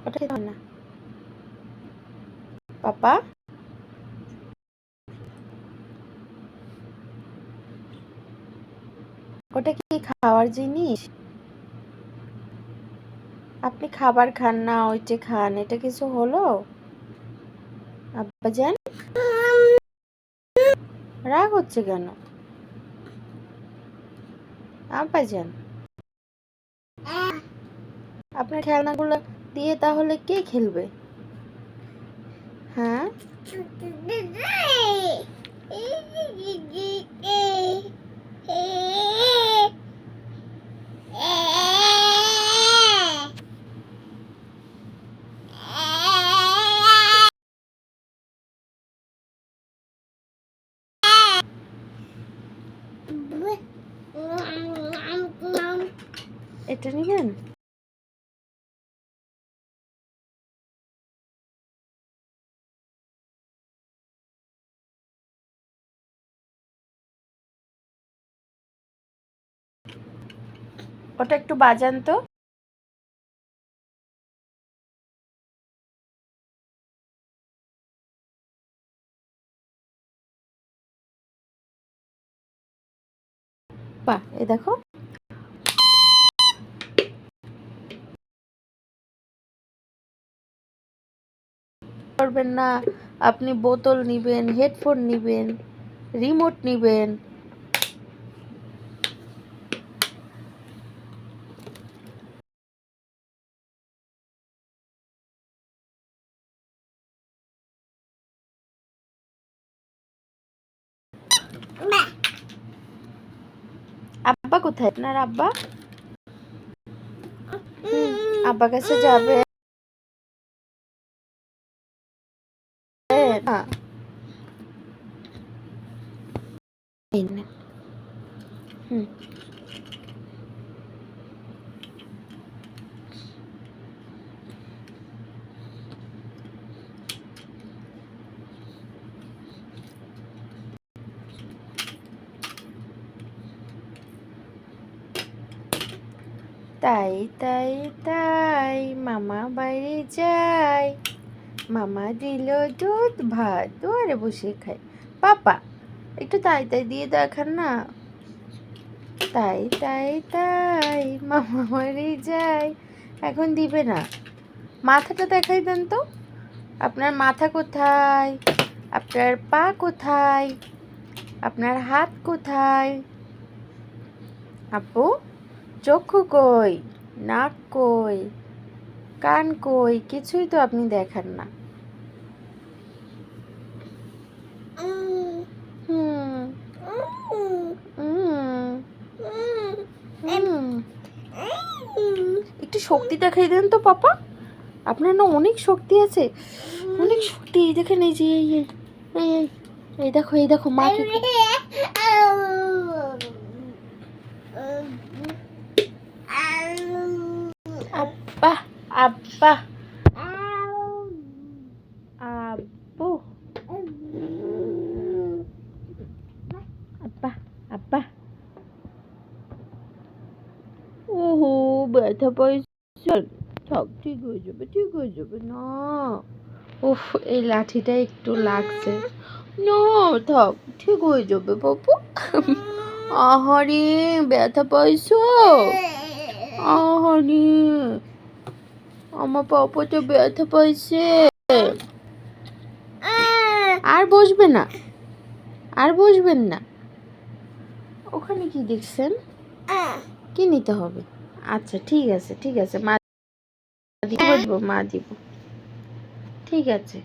ওটা খেতে হয় না পাপা। ওটা কি খাওয়ার জিনিস? আপনি খাবার খান না, ওইটা খান, এটা কিছু হলো? আব্বাজান রাগ হচ্ছে কেন? আব্বাজান আপনার খেলনাগুলো দিয়ে তাহলে কে খেলবে? হ্যাঁ এটা নিবেন? ওটা একটু বাজান তো। বাহ, এই দেখো। করবেন না, আপনি বোতল নিবেন, হেডফোন নিবেন, রিমোট নিবেন। আব্বা কোথায়? আপনার আব্বা? আব্বা কাছে যাবে না? হুম, তাই তাই তাই মামা বাইরে যায়, মামা দিল দুধ ভাত, দুয়ারে বসে খায়। পাপা একটু তাই তাই দিয়ে দেখান না। তাই তাই তাই মামা বাড়ি যায়। এখন দিবে না, মাথাটা দেখাই দেন তো। আপনার মাথা কোথায়? আপনার পা কোথায়? আপনার হাত কোথায়? আপু চক্ষু কই? নাক কই? কান কই? কিছুই তো আপনি দেখান না। একটু শক্তি দেখাই দেন তো পাপা। আপনার না অনেক শক্তি আছে, অনেক শক্তি। এই দেখেন, এই যে এই এই এই এই দেখো, এই দেখো মাকে। আব্বা আব্বা আব্বু আব্বা আব্বা। ওহো, ব্যথা পাইছেন? সব ঠিক হয়ে যাবে, ঠিক হয়ে যাবে না। উফ, এই লাঠিটা একটু লাগছে না। থাক, ঠিক হয়ে যাবে বাবু। আহারে, ব্যথা পাইছো? আহারে, আমার পাপাটা ব্যথা পাইছে। আর বসবে না, আর বসবেন না। ওখানে কি দেখছেন? কি নিতে হবে? আচ্ছা ঠিক আছে, ঠিক আছে, মা দিব, মা দিব, ঠিক আছে।